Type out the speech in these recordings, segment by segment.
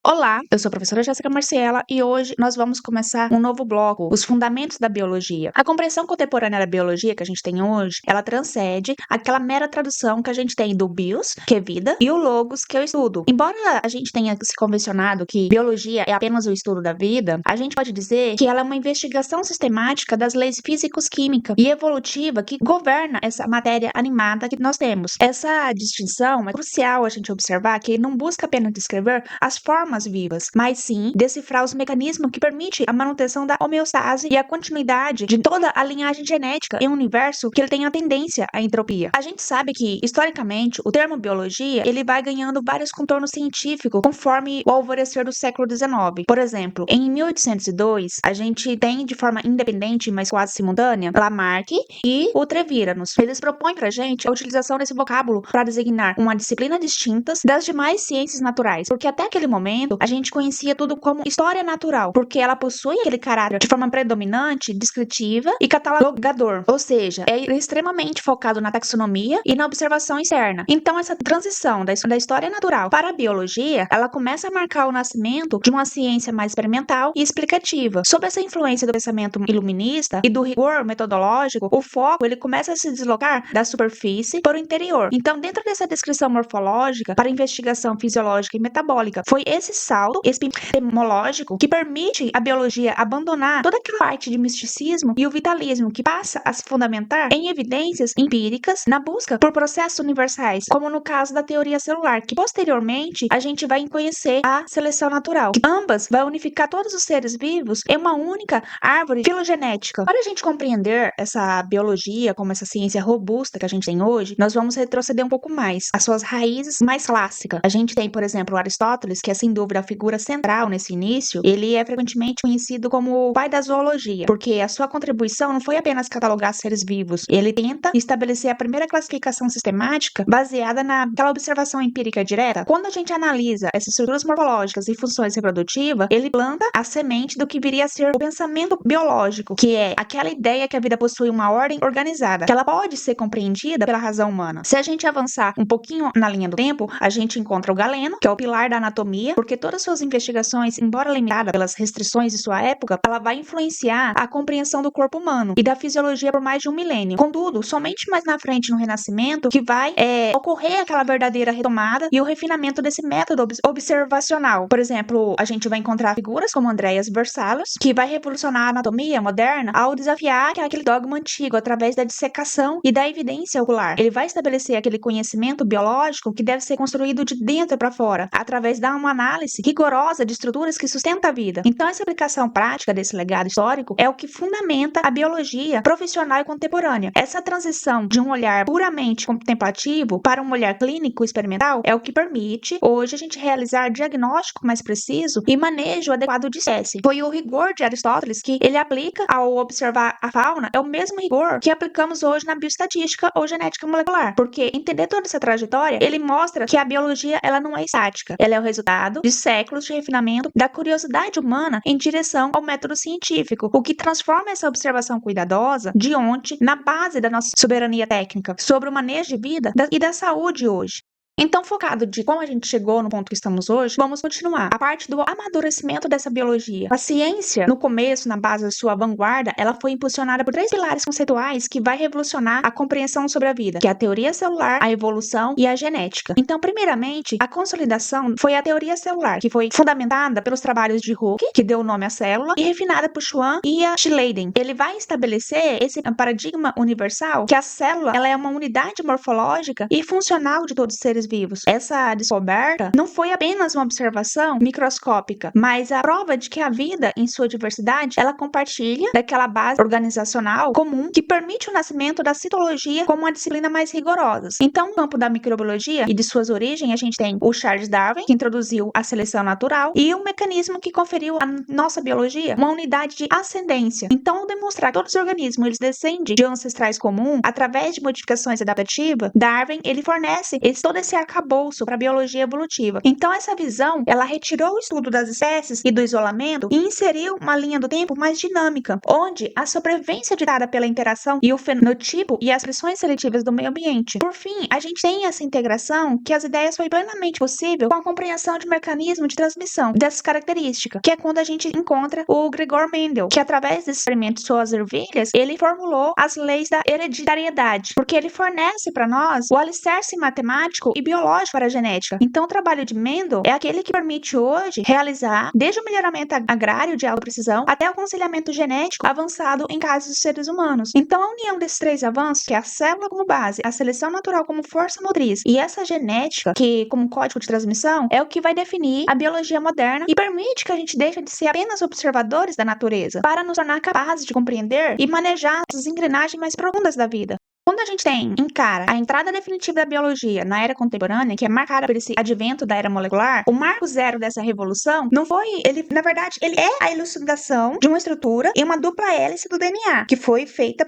Olá, eu sou a professora Jéssica Marciela e hoje nós vamos começar um novo bloco, os fundamentos da biologia. A compreensão contemporânea da biologia que a gente tem hoje, ela transcende aquela mera tradução que a gente tem do bios, que é vida, e o logos, que é o estudo. Embora a gente tenha se convencionado que biologia é apenas o estudo da vida, a gente pode dizer que ela é uma investigação sistemática das leis físico-química e evolutiva que governa essa matéria animada que nós temos. Essa distinção é crucial a gente observar que não busca apenas descrever as formas vivas, mas sim decifrar os mecanismos que permitem a manutenção da homeostase e a continuidade de toda a linhagem genética em um universo que ele tem a tendência à entropia. A gente sabe que, historicamente, o termo biologia ele vai ganhando vários contornos científicos conforme o alvorecer do século XIX. Por exemplo, em 1802, a gente tem de forma independente, mas quase simultânea, Lamarck e o Treviranos. Eles propõem pra gente a utilização desse vocábulo para designar uma disciplina distinta das demais ciências naturais, porque até aquele momento a gente conhecia tudo como história natural, porque ela possui aquele caráter de forma predominante, descritiva e catalogador, ou seja, é extremamente focado na taxonomia e na observação externa. Então, essa transição da história natural para a biologia, ela começa a marcar o nascimento de uma ciência mais experimental e explicativa. Sob essa influência do pensamento iluminista e do rigor metodológico, o foco ele começa a se deslocar da superfície para o interior. Então, dentro dessa descrição morfológica para investigação fisiológica e metabólica, foi esse salto epistemológico que permite a biologia abandonar toda aquela parte de misticismo e o vitalismo que passa a se fundamentar em evidências empíricas na busca por processos universais, como no caso da teoria celular, que posteriormente a gente vai conhecer a seleção natural, que ambas vai unificar todos os seres vivos em uma única árvore filogenética. Para a gente compreender essa biologia como essa ciência robusta que a gente tem hoje, nós vamos retroceder um pouco mais às suas raízes mais clássicas. A gente tem, por exemplo, Aristóteles, que é sem dúvida a figura central nesse início. Ele é frequentemente conhecido como o pai da zoologia, porque a sua contribuição não foi apenas catalogar seres vivos. Ele tenta estabelecer a primeira classificação sistemática baseada naquela observação empírica direta. Quando a gente analisa essas estruturas morfológicas e funções reprodutivas, ele planta a semente do que viria a ser o pensamento biológico, que é aquela ideia que a vida possui uma ordem organizada, que ela pode ser compreendida pela razão humana. Se a gente avançar um pouquinho na linha do tempo, a gente encontra o Galeno, que é o pilar da anatomia, porque todas suas investigações, embora limitada pelas restrições de sua época, ela vai influenciar a compreensão do corpo humano e da fisiologia por mais de um milênio. Contudo, somente mais na frente, no Renascimento, que vai ocorrer aquela verdadeira retomada e o refinamento desse método observacional. Por exemplo, a gente vai encontrar figuras como Andreas Vesalius, que vai revolucionar a anatomia moderna ao desafiar aquele dogma antigo através da dissecação e da evidência ocular. Ele vai estabelecer aquele conhecimento biológico que deve ser construído de dentro para fora, através de uma análise rigorosa de estruturas que sustenta a vida. Então, essa aplicação prática desse legado histórico é o que fundamenta a biologia profissional e contemporânea. Essa transição de um olhar puramente contemplativo para um olhar clínico experimental é o que permite hoje a gente realizar diagnóstico mais preciso e manejo adequado de espécie. Foi o rigor de Aristóteles que ele aplica ao observar a fauna, é o mesmo rigor que aplicamos hoje na bioestatística ou genética molecular, porque entender toda essa trajetória, ele mostra que a biologia ela não é estática, ela é o resultado de séculos de refinamento da curiosidade humana em direção ao método científico, o que transforma essa observação cuidadosa de ontem na base da nossa soberania técnica sobre o manejo de vida e da saúde hoje. Então, focado de como a gente chegou no ponto que estamos hoje, vamos continuar. A parte do amadurecimento dessa biologia. A ciência, no começo, na base da sua vanguarda, ela foi impulsionada por 3 pilares conceituais que vai revolucionar a compreensão sobre a vida, que é a teoria celular, a evolução e a genética. Então, primeiramente, a consolidação foi a teoria celular, que foi fundamentada pelos trabalhos de Hooke, que deu o nome à célula, e refinada por Schwann e a Schleiden. Ele vai estabelecer esse paradigma universal, que a célula ela é uma unidade morfológica e funcional de todos os seres vivos. Essa descoberta não foi apenas uma observação microscópica, mas a prova de que a vida, em sua diversidade, ela compartilha daquela base organizacional comum que permite o nascimento da citologia como uma disciplina mais rigorosa. Então, no campo da microbiologia e de suas origens, a gente tem o Charles Darwin, que introduziu a seleção natural, e o mecanismo que conferiu à nossa biologia uma unidade de ascendência. Então, ao demonstrar que todos os organismos eles descendem de ancestrais comuns através de modificações adaptativas, Darwin ele fornece todo esse esse arcabouço para a biologia evolutiva. Então, essa visão, ela retirou o estudo das espécies e do isolamento e inseriu uma linha do tempo mais dinâmica, onde a sobrevivência ditada pela interação e o fenotipo e as pressões seletivas do meio ambiente. Por fim, a gente tem essa integração que as ideias foi plenamente possível com a compreensão de mecanismo de transmissão dessas características, que é quando a gente encontra o Gregor Mendel, que através desse experimento de suas ervilhas, ele formulou as leis da hereditariedade, porque ele fornece para nós o alicerce matemático e biológico para a genética. Então, o trabalho de Mendel é aquele que permite hoje realizar desde o melhoramento agrário de alta precisão até o aconselhamento genético avançado em casos de seres humanos. Então, a união desses três avanços, que é a célula como base, a seleção natural como força motriz e essa genética, que como código de transmissão, é o que vai definir a biologia moderna e permite que a gente deixe de ser apenas observadores da natureza para nos tornar capazes de compreender e manejar as engrenagens mais profundas da vida. Quando a gente encara a entrada definitiva da biologia na era contemporânea, que é marcada por esse advento da era molecular, o marco zero dessa revolução não foi, na verdade, ele é a elucidação de uma estrutura e uma dupla hélice do DNA, que foi feita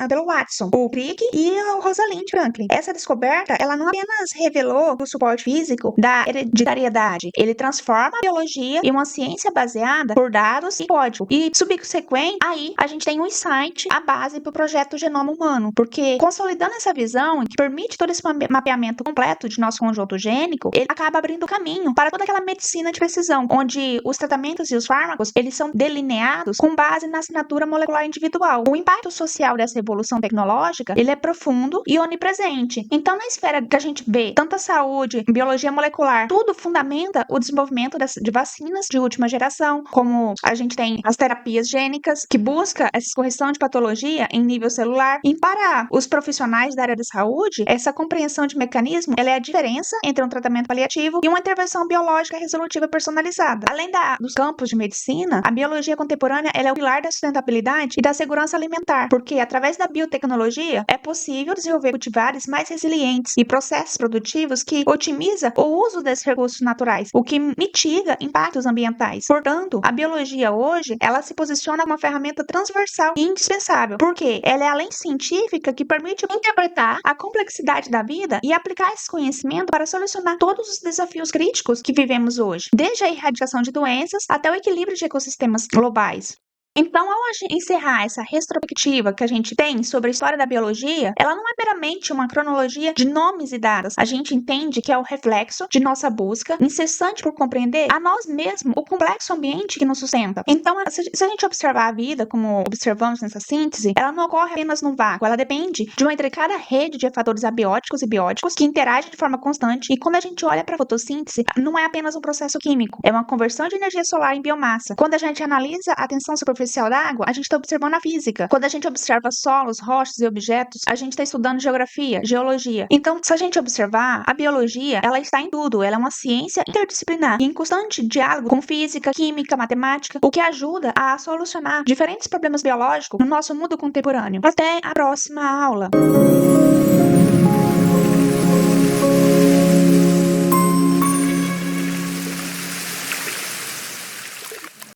pelo Watson, o Crick e o Rosalind Franklin. Essa descoberta, ela não apenas revelou o suporte físico da hereditariedade, ele transforma a biologia em uma ciência baseada por dados e código. E subsequente, aí a gente tem um insight, a base para o projeto Genoma Humano, porque consolidando essa visão que permite todo esse mapeamento completo de nosso conjunto gênico, ele acaba abrindo caminho para toda aquela medicina de precisão, onde os tratamentos e os fármacos, eles são delineados com base na assinatura molecular individual. O impacto social dessa evolução tecnológica, ele é profundo e onipresente. Então, na esfera que a gente vê, tanto a saúde, biologia molecular, tudo fundamenta o desenvolvimento de vacinas de última geração, como a gente tem as terapias gênicas, que busca essa correção de patologia em nível celular, e para os profissionais da área da saúde, essa compreensão de mecanismo, ela é a diferença entre um tratamento paliativo e uma intervenção biológica resolutiva personalizada. Além dos campos de medicina, a biologia contemporânea, ela é o pilar da sustentabilidade e da segurança alimentar, porque através da biotecnologia é possível desenvolver cultivares mais resilientes e processos produtivos que otimizam o uso desses recursos naturais, o que mitiga impactos ambientais. Portanto, a biologia hoje, ela se posiciona como uma ferramenta transversal e indispensável, porque ela é a lente científica que permite interpretar a complexidade da vida e aplicar esse conhecimento para solucionar todos os desafios críticos que vivemos hoje, desde a erradicação de doenças até o equilíbrio de ecossistemas globais. Então, ao encerrar essa retrospectiva que a gente tem sobre a história da biologia, ela não é meramente uma cronologia de nomes e datas. A gente entende que é o reflexo de nossa busca incessante por compreender a nós mesmos, o complexo ambiente que nos sustenta. Então, se a gente observar a vida como observamos nessa síntese, ela não ocorre apenas no vácuo, ela depende de uma intricada rede de fatores abióticos e bióticos que interagem de forma constante. E quando a gente olha para a fotossíntese, não é apenas um processo químico, é uma conversão de energia solar em biomassa. Quando a gente analisa a tensão superficial da água, a gente está observando a física. Quando a gente observa solos, rochas e objetos, a gente está estudando geografia, geologia. Então, se a gente observar, a biologia, ela está em tudo. Ela é uma ciência interdisciplinar e em constante diálogo com física, química, matemática, o que ajuda a solucionar diferentes problemas biológicos no nosso mundo contemporâneo. Até a próxima aula!